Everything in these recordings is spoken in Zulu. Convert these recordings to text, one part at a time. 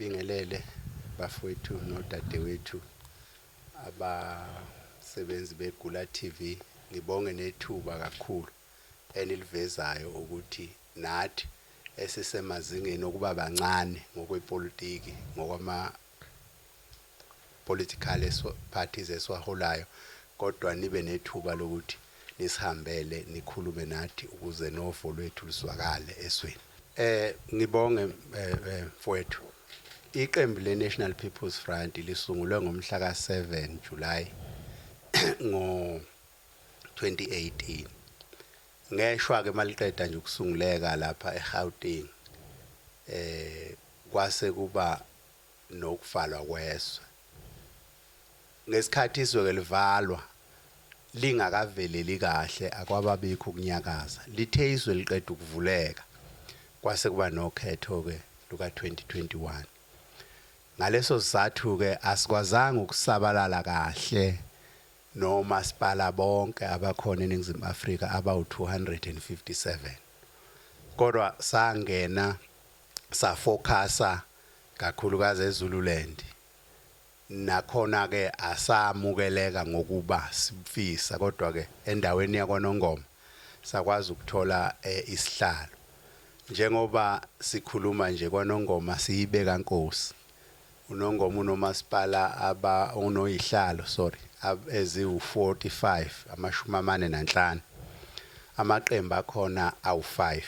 ngibingelele bafowethu nodadewethu abasebenzi beGula TV. Ngibonge nethuba kakhulu enilivezayo ukuthi nathi esisemazingeni okuba bancane ngokwepolitiki ngokwama political parties eswaholayo, kodwa nibe nethuba lokuthi nisihambele nikhulume nathi ukuze novo lwethu luswakale esweni. Ngibonge mfowethu. Iqembu leNational People's Front lisungulwe ngomhla ka-7 July ngo-2018. Ngeshwa ke maliqeda nje ukusunguleka lapha eGauteng kwase kuba nokuvalwa kweswe. Ngesikhathi izwe livalwa lingakaveleli kahle akwababikho ukunyakaza. Lithe izwe liqeda ukuvuleka kwase kuba nokhetho ke luka 2021. Ngaleso sizathu ke asikwazanga ukusabalala kahle nomasipala bonke abakhona eNingizimu Afrika abawu257. Kodwa sangena safocusa kakhulukazi eZululand. Nakhona ke asamukeleka ngokuba sifisa, kodwa ke endaweni yakwaNongoma sakwazi ukuthola isihlalo. Njengoba sikhuluma nje kwaNongoma siyibeka Nkosi. UNongoma unomasipala unoyihlalo eziwu45 45. Amaqembu akhona awu5.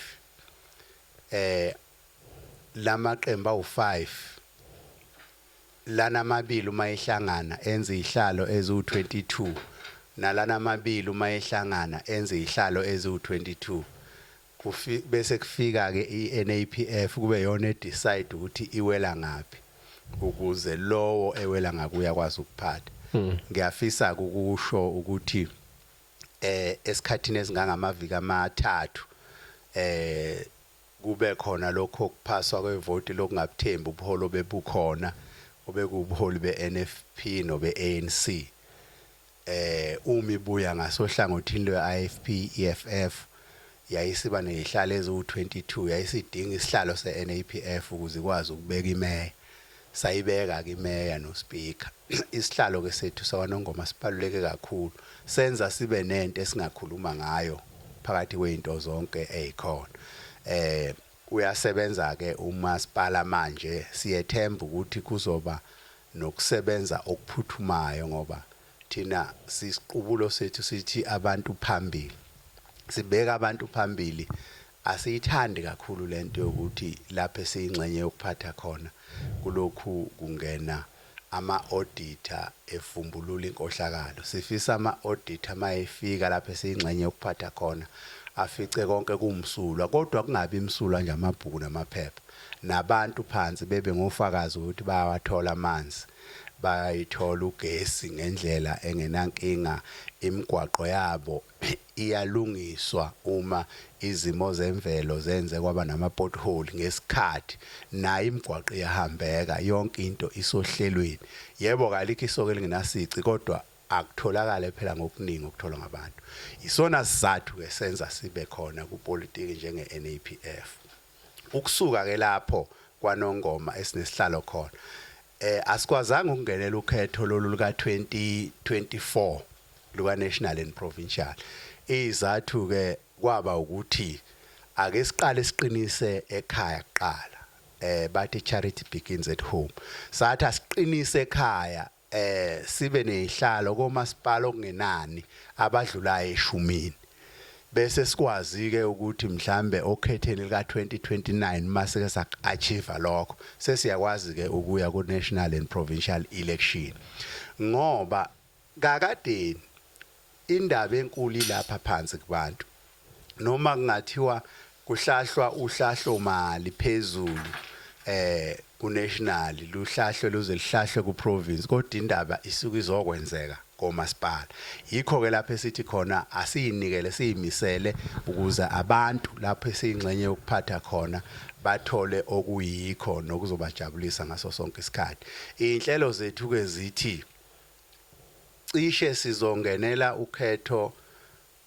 Lamaqembu awu5 lana mabili uma ehlangana enza izihlalo eziwu22, nalana mabili uma ehlangana enza izihlalo eziwu22. Bese kufika ke iNAPF kube yona edecide ukuthi iwela ngaphi ukuze lowo ewela ngakuya kwazi ukuphatha. Ngiyafisa ukusho ukuthi esikhathini esingangamaviki amathathu kube khona lokho kuphaswa kwevoti lokungabuthembi ubuholo bebukhona obekubuholi beNFP nobeANC. Umibuya ngasohlangothini lweIFP EFF yayisiba nezihlalo eziwu22, yayisidinga isihlalo seNAPF ukuze ikwazi ukubeka imeya. Sayibeka ke imeya noSpeaker. Isihlalo ke sethu sakwaNongoma sibaluleke kakhulu. Senza sibe nento esingakhuluma ngayo phakathi kwezinto zonke ezikhona. Uyasebenza ke umasipala manje, siyethemba ukuthi kuzoba nokusebenza okuphuthumayo ngoba thina sisiqubulo sethu sithi abantu phambili. Sibeka abantu phambili. Asiyithandi kakhulu lento yokuthi lapho esiyingxenye yokuphatha khona kulokhu kungena ama-auditor evumbulula inkohlakalo. Sifisa ama-auditor mayefika lapho esiyingxenye yokuphatha khona afice konke kumsulwa, kodwa kungabi imsulwa nje amabhuku namaphepha. Nabantu phansi bebe ngofakazi ukuthi bayawathola amanzi, bayithola ugesi ngendlela engenankinga, imigwaqo yabo iyalungiswa uma izimo zemvelo zenze kwaba nama-pothole ngesikhathi, nayo imigwaqo iyahambeka, yonke into isohlelweni. Yebo kalikho isoko elingenasici, kodwa akutholakala phela ngokuningi okutholwa ngabantu. Isona sizathu ke senza sibe khona kupolitiki njenge-NAPF. Ukusuka ke lapho kwaNongoma esinesihlalo khona, asikwazanga ukungenela ukhetho lolu luka 2024 luka national and provincial. Izathu ke kwaba ukuthi ake siqale siqinise ekhaya kuqala. Bathi charity begins at home. Sathi asiqinise ekhaya sibe nezihlalo komasipala okungenani abadlulayo 10. Bese sikwazi ke ukuthi mhlambe okhetheni lika 2029 mase ke achieve lokho sesiyakwazi ke ukuya ku national and provincial election. Ngoba kakadeni indaba enkulu lapha phansi kubantu, noma kungathiwa kuhlahlwa uhlahlo mali phezulu ku national luhlahlo luze lihlahlwe ku province, kodwa indaba isuke izokwenzeka komasipala. Yikho ke lapho esithi khona asiyinikele siyimisele ukuze abantu lapho esingxenye yokuphatha khona bathole okuyikho nokuzobajabulisa ngaso sonke isikhathi. Inhlelo zethu ke zithi cishe sizongenela ukhetho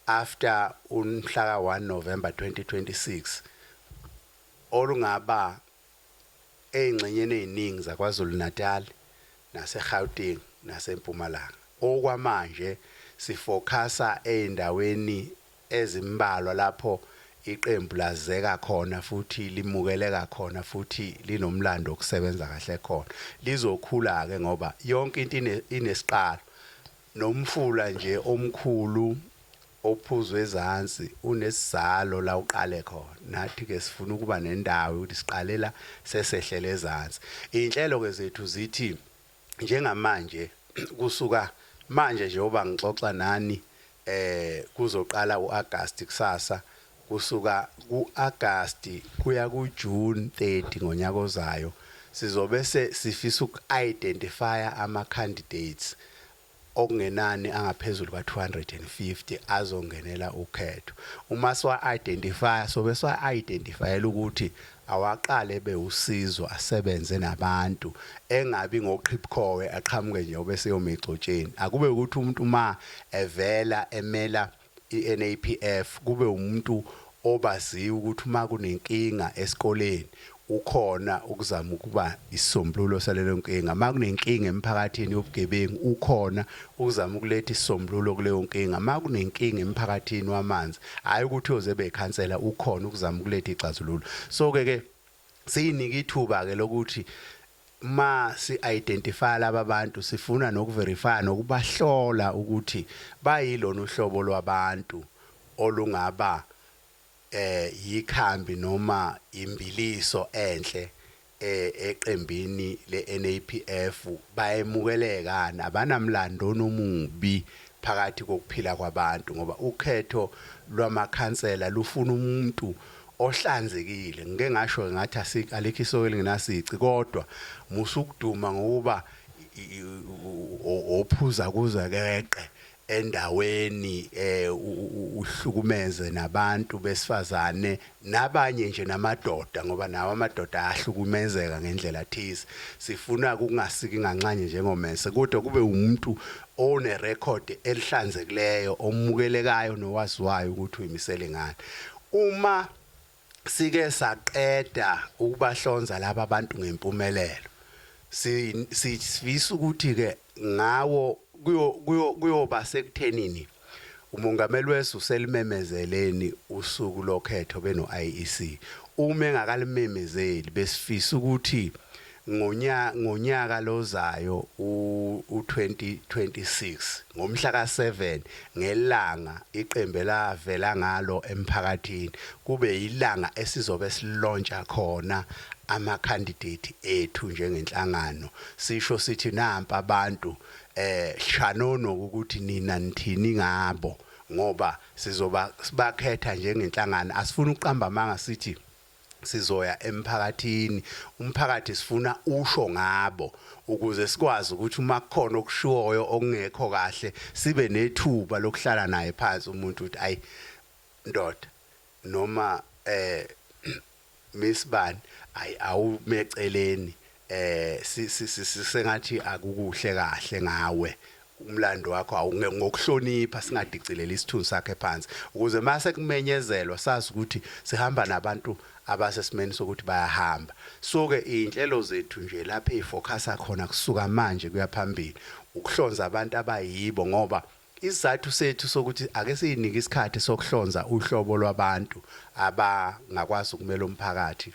after umhla ka 1 November 2026 olungaba ezingxenyeni eziningi zaKwaZulu Natal naseGauteng naseMpumalanga. Okwamanje sifocusa eindaweni ezimbalwa lapho iqembu lazeka khona futhi limukeleka khona futhi linomlando okusebenza kahle khona. Lizokhula ke ngoba yonke into inesiqalo. Nomfula nje omkhulu ophuzwe ezantsi unesizalo la uqale khona. Nathi ke sifuna ukuba nendawo ukuthi siqalela sesehlele ezantsi. Inhlelo ke zethu zithi njengamanje kusuka manje nje oba ngixoxa nani kuzoqala uAugust kusasa, kusuka kuAugust kuya kuJune 30 ngonyaka ozayo sizobe sifisa uku-identifya ama-candidates okungenani angaphezulu ka-250 azongenela ukhetho. Uma siwa-identifya sobe siwa-identifyela ukuthi awaqale bewusizo asebenze nabantu engabi ngoqhiphowe aqhamuke nje obese yomegcotsheni. Akube ukuthi umuntu ma evela emela iNAPF kube umuntu obaziwe ukuthi uma kunenkinga esikoleni ukhona ukuzama ukuba isisombululo salelo nkinga. Uma kunenkinga emphakathini yobugebengu ukhona ukuzama ukuletha isisombululo kuleyo nkinga. Uma kunenkinga emphakathini wamanzi hayi ukuthi uzebe ikhansela ukhona ukuzama ukuletha ixazululo. So ke siyinika ithuba ke lokuthi ma si-identify laba bantu sifuna nokuverify nokubahlola ukuthi bayilona uhlobo lwabantu olungaba yikhambi noma imbiliso enhle eqembini leNAPF. Bayemukeleka abanamlando nomubi phakathi kokuphila kwabantu ngoba ukhetho lwamakhansela lufuna umuntu ohlanzekile. Ngeke ngasho ngathi alikho isoko elingenasici kodwa musukuduma ngoba ophuza kuza keqe endaweni uhlukumeze nabantu besifazane nabanye nje namadoda ngoba nawo amadoda ahlukumezeka ngendlela thize. Sifuna kungasiki ngancanye njengomese kodwa kube umuntu one record elihlanzekileyo omukelekayo nowaziwayo ukuthi uyimisele ngani. Uma sike saqeda ukubahlonza laba abantu ngempumelelo sifisa ukuthi ke ngawo kuyoba sekuthenini umongameli wethu uselimemezeleni usuku lokhetho beno-IEC. Uma engakalimemezeli besifisa ukuthi ngonyaka lozayo u2026 ngomhla ka7 ngelanga iqembu lavela ngalo emphakathini kube ilanga esizobe silontsha khona ama-candidate ethu njengenhlangano. Sisho sithi nampa abantu shanono ukuthi nina nithini ngabo ngoba sizoba sibakhetha njengenhlangano. Asifuna uqamba amanga sithi sizoya emphakathini. Umphakathi sifuna usho ngabo ukuze sikwazi ukuthi uma kukhona okushiwoyo okungekho kahle sibe nethuba lokuhlala naye phansi umuntu ukuthi ayi ndoda noma Miss Bani awumeceleni sengathi akukuhle kahle ngawe umlando wakho awungokuhlonipha singadicileli isithunzi sakhe phansi ukuze mase kumenyezelwa sazi ukuthi sihamba nabantu abasesimeni sokuthi bayahamba. So ke inhlelo zethu nje lapha ezifocusa khona kusuka manje kuyaphambili ukuhlonza abantu abayibo ngoba isizathu sethu sokuthi ake siyinike isikhathi sokuhlonza uhlobo lwabantu abangakwazi ukumela umphakathi.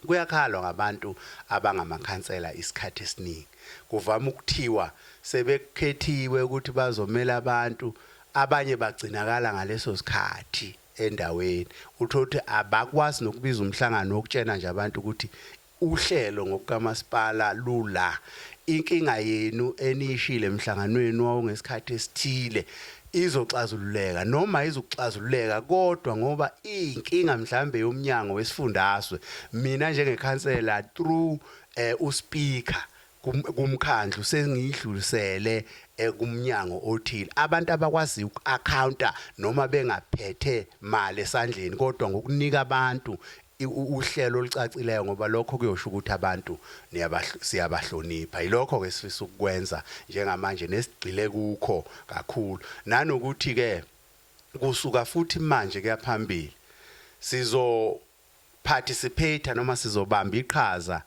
Kuyakhalwa ngabantu abangamakhansela isikhathi esiningi. Kuvama ukuthiwa sebekhethiwe ukuthi bazomela abantu abanye bagcinakala ngaleso sikhathi endaweni. Uthothi abakwazi nokubiza umhlangano wokutshena nje abantu ukuthi uhlelo ngokukamasipala lula. Inkinga yenu enishile emhlanganweni wawo ngesikhathi esithile izoxazululeka noma izokuxazululeka kodwa ngoba inkinga mhlambe yomnyango wesifundazwe mina njengekhansela through uspeaker kumkhandlu sengidlulisele kumnyango othile abantu abakwazi uku-accounta noma bengaphethe mali esandleni kodwa ngokunika abantu uhlelo olucacileyo ngoba lokho kuyosho ukuthi abantu siyabahlonipha. Yilokho ke sifisa ukwenza njengamanje nesigcile kukho kakhulu nanokuthi ke kusuka futhi manje kuyaphambili sizo participate noma sizobamba iqhaza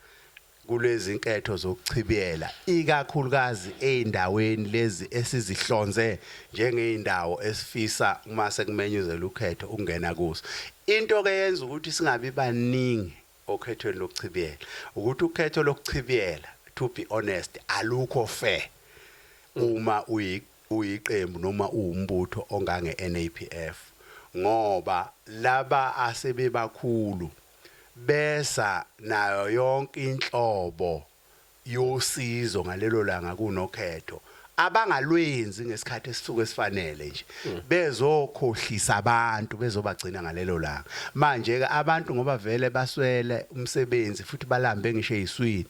kulezi inketho zokuchibiyela ikakhulukazi eindaweni lezi esizihlonze njengeindawo esifisa uma sekumenyuzela ukhetho ukungena kuzo. Into ke yenza ukuthi singabi baningi okhethweni lokuchibiyela ukuthi ukhetho lokuchibiyela, to be honest, alukho fair uma uyiqembu noma uwumbutho ongange NAPF, ngoba laba asebebakhulu besa nayo yonke inhlobo yosizo ngalelo langa kunokhetho abangalwenzi ngesikhathi esisuke esifanele nje bezokhohlisa abantu bezobagcina ngalelo langa. Manje ke abantu ngoba vele baswele umsebenzi futhi balambe ngisho eziswini,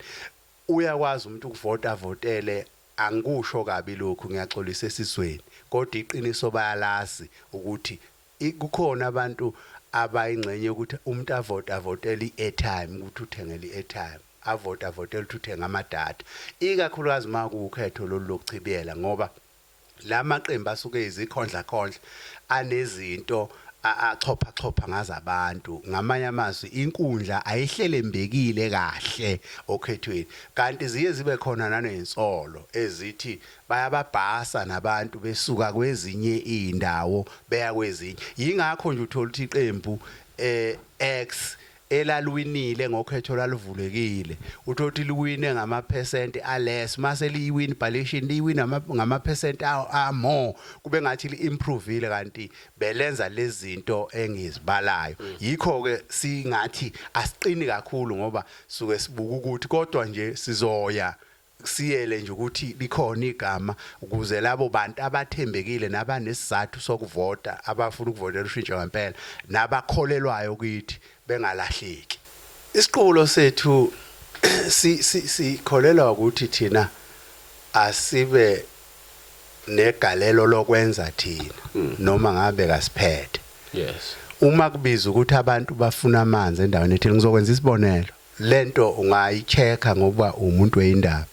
uyakwazi umuntu ukuvota votele. Angikusho kabi lokhu, ngiyaxolisa esizweni, kodwa iqiniso bayalazi ukuthi kukhona abantu abayingcenye ukuthi umuntu avotela i-airtime ukuthi uthengele i-airtime, avotela ukuthi uthenga amadatha, ikakhulukazi uma kuwukhetho lolu lokuchibiyela, ngoba la maqembu asuke izikhondla anezinto achopha ngaza abantu. Ngamanye amazwi inkundla ayihlelembekile kahle okhethweni, kanti ziye zibe khona nanensolo ezithi bayababhasa nabantu besuka kwezinye indawo beya kwezinye. Yingakho nje uthola ukuthi iqembu X elalwinile ngokhetho laluvulekile uthola ukuthi liwine ngamaphesenti aless, mase liyiwin balation liwina ngamaphesenti more, kube ngathi liimprovile kanti belenza lezi zinto engizibalayo. Yikho ke singathi asiqini kakhulu ngoba suke sibuka ukuthi kodwa nje sizoya siyele nje ukuthi likhona igama ukuze labo bantu abathembekile nabanesizathu sokuvota, abafuna ukuvotela ushintsho ngempela, nabakholelwayo ukuthi bengalahleki. Isiqubulo sethu sikholelwa ukuthi thina asibe negalelo lokwenza thina noma ngabe kasiphethe. Yes. Uma kubiza ukuthi abantu bafuna amanzi endaweni ethile, ngizokwenza isibonelo. Lento ungayichecka ngoba umuntu weindaba.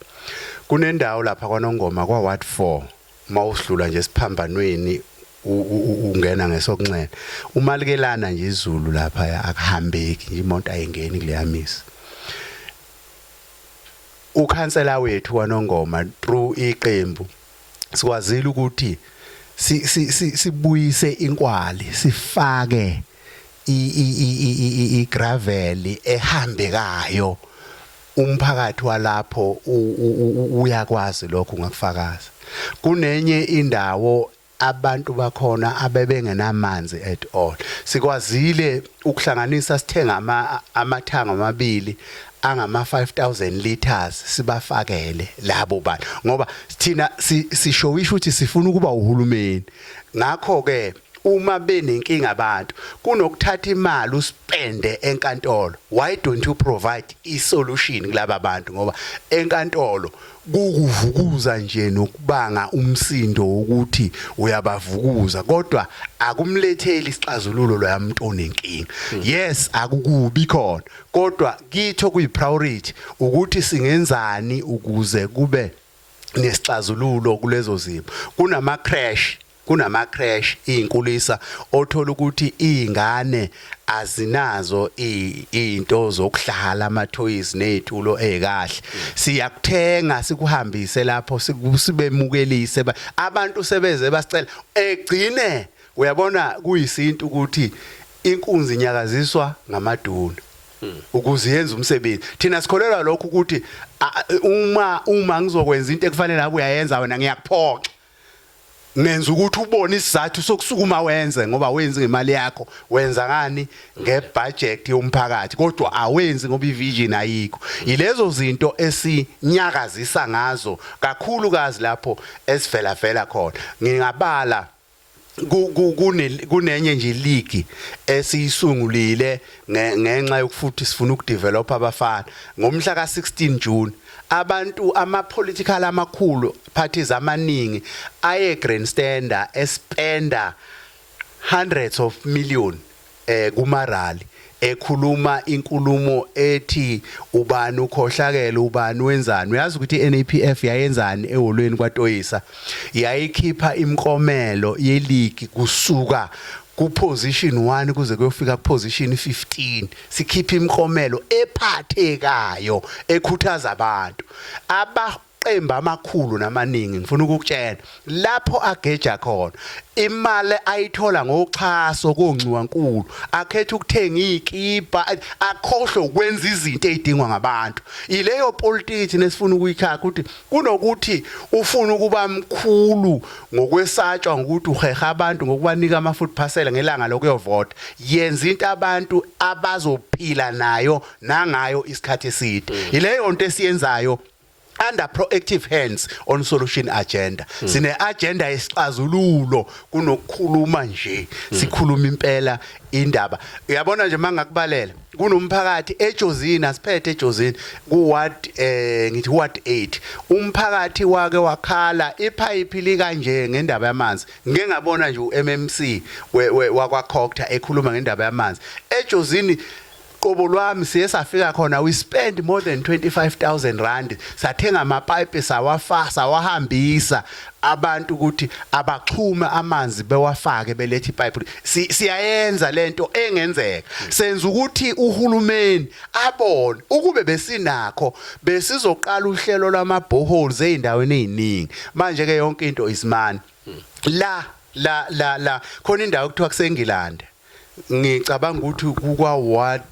Kunendawo lapha kwaNongoma kwa Ward 4, mawusidlula nje siphambanweni ungena ngesokunxele. Umalikelana nje izulu lapha akuhambeki nje, imoto ayingeni kuleyamisa. Ukhansela wethu kwaNongoma through iqembu sikwazile ukuthi sibuyise inkwali, sifake igravel ehambekayo. Umphakathi walapho uyakwazi lokho ungakufakaza. Kunenye indawo abantu bakhona abebengenamanzi at all. Sikwazile ukuhlanganisa sithenga amathanga amabili angama 5000 liters sibafakele labo bantu, ngoba thina sishowisha ukuthi sifuna ukuba uhulumeni. Ngakho ke uma benenkinga abantu kunokuthatha imali uspende enkantolo, why don't you provide i-solution kulaba bantu? Ngoba enkantolo kukuvukuza nje nokubanga umsindo ukuthi uyabavukuza, kodwa akumletheli isixazululo loyamuntu onenkinga. Yes, akukubi khona, kodwa kitho kuyi-priority ukuthi singenzani ukuze kube nesixazululo kulezo zimo. Kunama crash inkulisa othola ukuthi izingane azinazo into zokuhlala, ama toys nezitulo ezikahle. Siyakuthenga sikuhambise lapho sibemukelise abantu sebeze basicela egcine. Uyabona kuyisinto ukuthi inkunzi inyakaziswa ngamaduna ukuze yenze umsebenzi. Thina sikholelwa lokho ukuthi uma ngizokwenza into ekufanele ngabe uyayenza wena, ngiyakuphoxa. Ngenza ukuthi ubone isizathu sokusukuma wenze, ngoba wenzi ngemali yakho, wenza ngani ngebudget yomphakathi, kodwa awenzi ngoba ivision ayikho. Yilezo zinto esinyakazisa ngazo kakhulukazi lapho esivela khona. Ngingabala kunenye nje league esiyisungulile ngenxa yokufuthi sifuna ukudevelop abafana. Ngomhla ka16 June abantu ama-political amakhulu parties amaningi aye grandstander espenda hundreds of million kumarali ekhuluma inkulumo ethi ubani ukhohlakele, ubani wenzani. Uyazi ukuthi iNAPF yayenzani eholweni kwaToyisa? Yayikhipha imiklomelo yeligi kusuka ku position 1 kuze kuyofika ku position 15 sikhipha imiklomelo ephathekayo ekhuthaza abantu qemba amakhulu namaningi ngifuna ukukutshela lapho ageja khona imali ayithola ngoxhaso konxiwankulu akhetha ukuthenga izikipa akhohle ukwenza izinto ezidingwa ngabantu ileyo politics nesifuna ukuyikhaya ukuthi kunokuthi ufuna ukuba mkhulu ngokwesatshwa ngokuthi uheha abantu ngokubanika ama-food parcel ngelanga lokuyovota yenza into abantu abazophila nayo nangayo isikhathi eside ileyo nto esiyenzayo under proactive hands on solution agenda sine agenda yesixazululo kunokukhuluma nje sikhuluma impela indaba uyabona nje mangakubalela kunomphakathi eJozini asiphethe eJozini ku ward ngithi ward 8 umphakathi wake wakhala ipipe likanje ngendaba yamanzi ngeke ngabona nje uMMC wakwa Khokta ekhuluma ngendaba yamanzi eJozini qobo lwami siye safika khona we spend more than 25,000 rand sathenga amapipe sawahambisa abantu ukuthi abaxhuma amanzi bewafake belethe ipipe siyayenza lento engenzeka senza ukuthi uhulumeni abone ukube besinakho besizoqala uhlelo lwamaboreholes eindaweni eziningi manje ke yonke into isimani la khona indawo ekuthiwa kuseNgilande ngicabanga ukuthi kukwa ward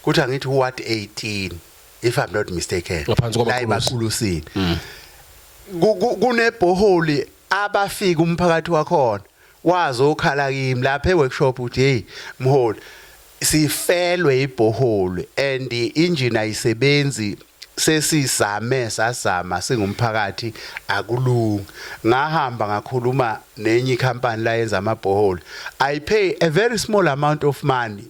kuthi angithi ward 18 if I'm not mistaken la eMaqulusini kune borehole abafika umphakathi wakhona wazokhala kimi lapha eworkshop uthi hey mholi sifelwe iborehole and engine ayisebenzi sesizame sasama singumphakathi akulungi ngahamba ngakhuluma nenye company la yenza amabohole I pay a very small amount of money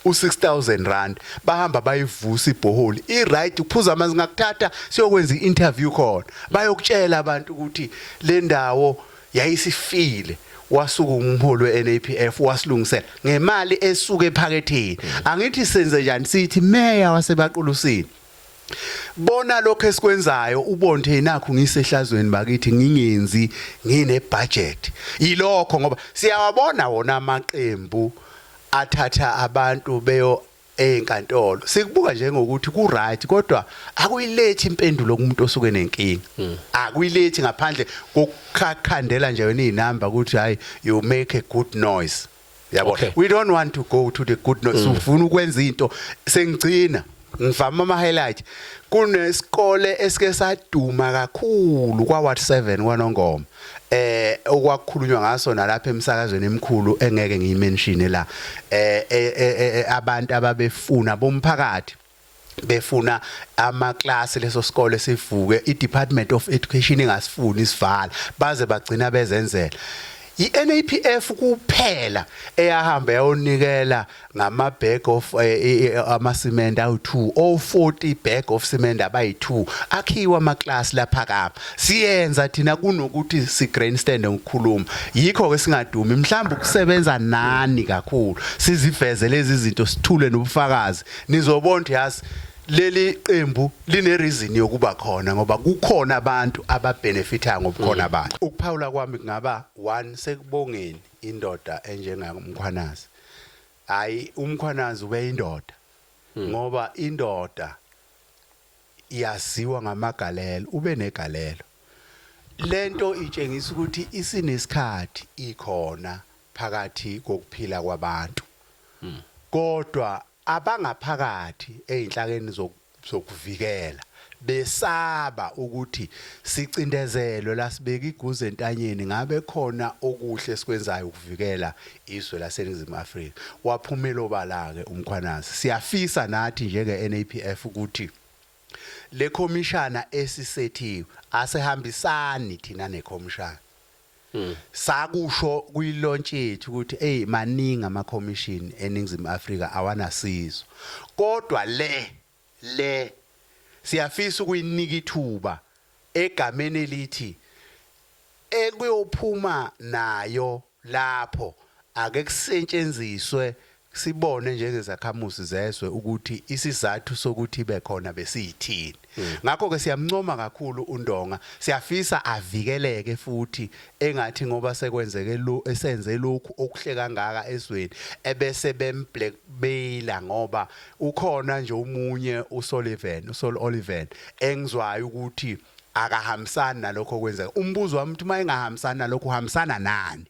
u6000 rand bahamba bayivusa ibohole iright ukuphuza amanzi ngakuthatha siyokwenza interview khona bayokutshela abantu ukuthi le ndawo yayisifile wasuka umholi weNAPF wasilungisela ngemali esuka ephaketheni angithi senze njani sithi mayor waseBaqulusini bona lokho esikwenzayo ubonde nakho ngisehlazweni bakithi ngingenzi ngine budget ilokho ngoba siyawabona wona amaqembu athatha abantu beyo enkantolo sikubuka njengokuthi ku right kodwa akuyilethi impendulo kumuntu osuke nenkingi akuyilethi ngaphandle kokukhandela nje wena izinamba ukuthi hayi you make a good noise yabo we don't want to go to the good noise ufuna ukwenza into sengigcina ngivama ama-highlight kunesikole esike saduma kakhulu kwa Ward 7 kwaNongoma okwakukhulunywa ngaso nalapha emsakazweni emkhulu engeke ngiyimention la abantu ababefuna bomphakathi befuna ama-class leso sikole sivuke i-Department of Education ingasifuni isivala baze bagcina bezenzela iNAPF kuphela eyahamba yayonikela ngama bag of amasimend awu2 40 bag of cement abayi2 akhiwa ama class lapha kapa siyenza thina kunokuthi si grandstand ngokukhuluma yikho ke singadumi mhlawumbe ukusebenza nani kakhulu siziveze lezi zinto sithule nobufakazi nizobona yazi leli qembu line reason yokuba khona ngoba kukhona abantu ababenefita ngobukhona abantu ukuphawula kwami kungaba 1 sekubongeni indoda enjengamkhwanazi hayi umkhwanazi ube indoda ngoba indoda iyaziwa ngamagalelo ube negalelo lento itshengisa ukuthi isinesikhathi ikhona phakathi kokuphila kwabantu kodwa abangaphakathi einhlakeni zokuvikela besaba ukuthi sicindezelwe lasibeka iguze entanyeni ngabe khona okuhle sikwenzayo ukuvikela izwe laseNingizimu Afrika waphumela obalake umkhwanazi siyafisa nathi njenge NAPF ukuthi le commissioner esisethiwe asehambisani thina nekhomishana sakusho kuyilaunch yethu ukuthi hey maningi ama commission eNingizimu Afrika awanasizo kodwa le siyafisa ukuyinika ithuba egameni elithi ekuyophuma nayo lapho ake kusetshenziswe sibone njengezakhamuzi zezwe ukuthi isizathu sokuthi bekhona besiyithini ngakho ke siyamncoma kakhulu uNdonga siyafisa avikeleke futhi engathi ngoba sekwenzeke esenze lokhu okuhle kangaka ezweni ebese bemblackmaila ngoba ukhona nje umunye uSol Oliven engizwayo ukuthi akahambisani nalokho okwenzeka umbuzo wami uthi mayengahambisani nalokho uhambisana nani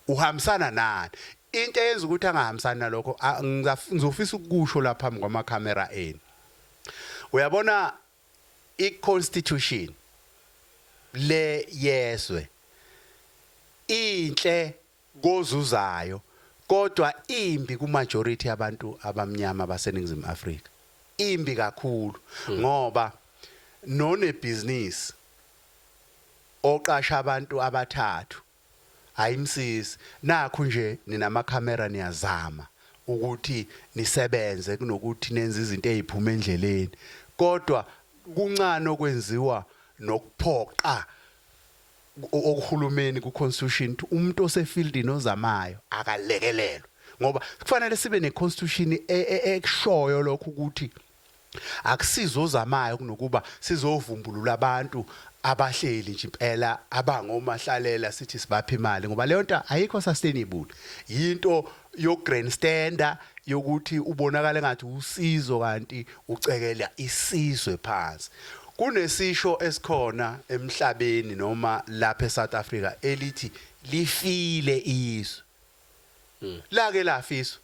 uhambisana nani into eyenza ukuthi angahambisani nalokho ngizofisa ukusho lapha phambi kwamakhamera eni uyabona iconstitution le yeswe inhle kozuzayo kodwa imbi kumajority yabantu abamnyama baseningizimu Afrika imbi kakhulu ngoba none business oqasha abantu abathathu ayimsisi nakho nje ninamakhamera niyazama ukuthi nisebenze kunokuthi nenze izinto eziphuma endleleni kodwa kuncane okwenziwa nokuphoqa okuhulumeni kuconstitution umuntu osefieldini ozamayo akalekelelwe ngoba kufanele sibe neconstitution ekushoyo lokho ukuthi akusizozamayo kunokuba sizovumbulula abantu abahleli nje impela abangomahlalela sithi sibapha imali ngoba leyo nto ayikho sustainable yinto yo grandstander yokuthi ubonakala ngathi usizo kanti ucekela isizwe phansi kunesisho esikhona emhlabeni noma lapha eSouth Africa elithi lifile izwe lake lafiswa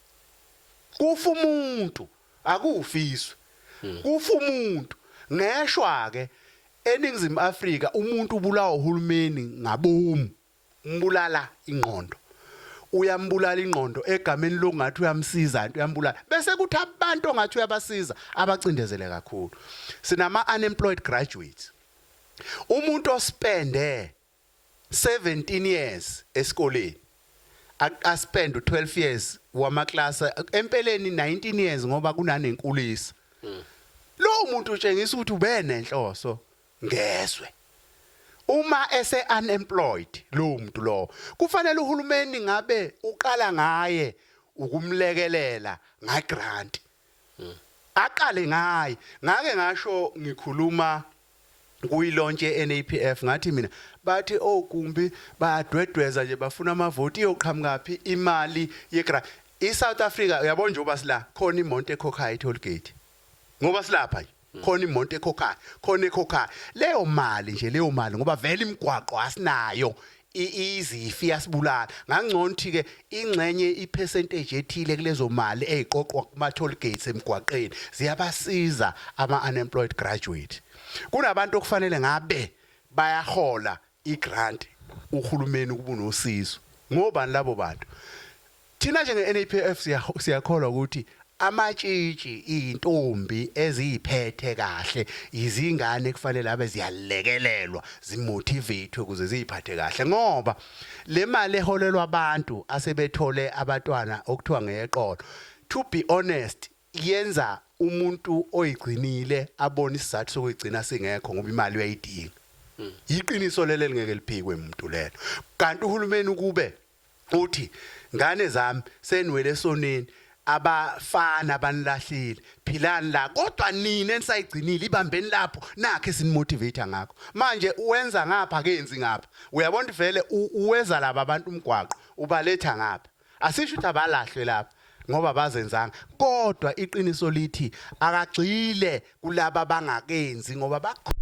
kufa umuntu akufiswa kufa umuntu ngeshwa ke eningizimu Afrika umuntu ubulawa uhulumeni ngabomu umbulala ingqondo uyambulala ingqondo egameni lokungathi uyamsiza into uyambulala bese kuthi abantu ongathi uyabasiza abacindezele kakhulu sinama unemployed graduates umuntu ospende 17 years esikoleni aspend 12 years wamaklasa empeleni 19 years ngoba kunanenkulisa lo muntu utshengisa ukuthi ube nenhloso ngezwe uma ese unemployed lo muntu lo kufanele uhulumeni ngabe uqala ngaye ukumlekelela ngagrant aqale ngaye ngake ngasho ngikhuluma kuyilontshe eNAPF ngathi mina bathi okumbi bayadwedweza nje bafuna amavoti yoqhamukapi imali yegrant eSouth Africa uyabona nje obasila khona imonto ekhokhayo tollgate ngoba silapha nje khona imonto ekhokhayo khona ekhokhayo leyo mali ngoba vele imigwaqo asinayo izifi yasibulala ngangcono thi ke ingcenye ipercentage ethile kulezo mali eziqoqwa kuma toll gates emgwaqeni ziyabasiza ama unemployed graduate kunabantu okufanele ngabe bayahola igrant uhulumeni kubunosizo ngobani labo bantu thina njenge NAPF siyakholwa ukuthi amatshitshi intombi eziphethe kahle izingane kufanele abe ziyalekelelwa zimotivate ukuze ziphathe kahle ngoba le mali eholelwa abantu asebethole abantwana okuthiwa ngeyeqolo to be honest yenza umuntu oyigcinile abone isizathu sokuyigcina singekho ngoba imali uyayidinga iqiniso lelo ngeke liphikwe umuntu lelo kanti uhulumeni ukube uthi ngane zami senwele soneni abafana banilahlile philani la kodwa nini enisayigcinile ibambeni lapho nakhe sinimotivate ngakho manje uwenza ngapha kenzi ngapha uyabona vele uweza laba abantu umgwaqo ubaletha ngapha asisho ukuthi abalahlwe lapha ngoba bazenzanga kodwa iqiniso lithi akagcile kulaba bangakenzi ngoba bakho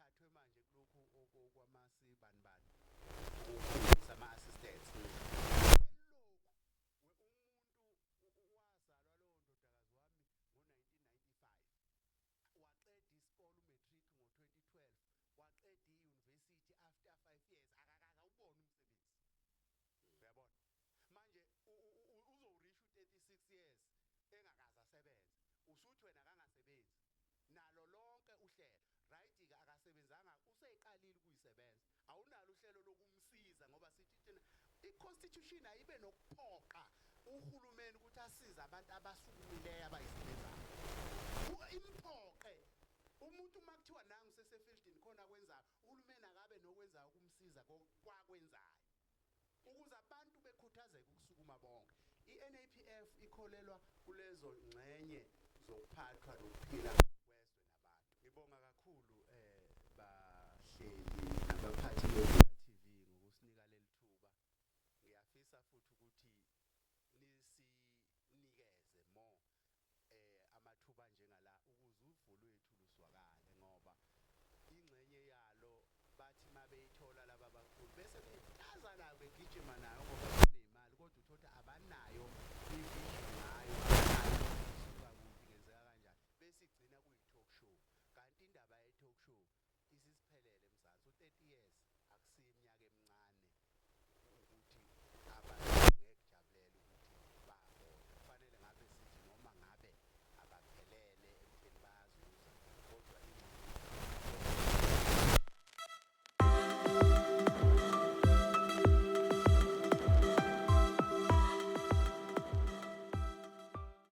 uthathwe manje kulokhu okwamasi bani sama-assistants lokhu umuntu wazalwa lowo ndodakazi wami ngo-1995 waqeda isikole umatric ngo-2012 waqeda i-university after 5 years akakaze awubone umsebenzi uyabona manje uzowurisha u-36 years engakaze asebenze usuthi wena kangasebenzi nalo lonke uhlelo right-ke akasebenzanga useyiqalile ukuyisebenza awunalo uhlelo lokumsiza ngoba sithi thina i-constitution ayibe nokuphoqa uhulumeni ukuthi asize abantu abasukumileyo abayisebenzayo imphoqe umuntu makuthiwa nangu sesefieldini khona kwenzayo uhulumeni akabe nokwenzayo ukumsiza kwakwenzayo ukuze abantu bekhuthazeke ukusukuma bonke i-NAPF ikholelwa kulezo ngxenye zokuphathwa nokuphila kwezwe nabantu ngibonga kakhulu bahleli nabaphathi be-Vela TV ngokusinika leli thuba ngiyafisa futhi ukuthi nisinikeze more amathuba njengala ukuze uvo lwethu luswakale ngoba ingxenye yalo bathi mabeyithola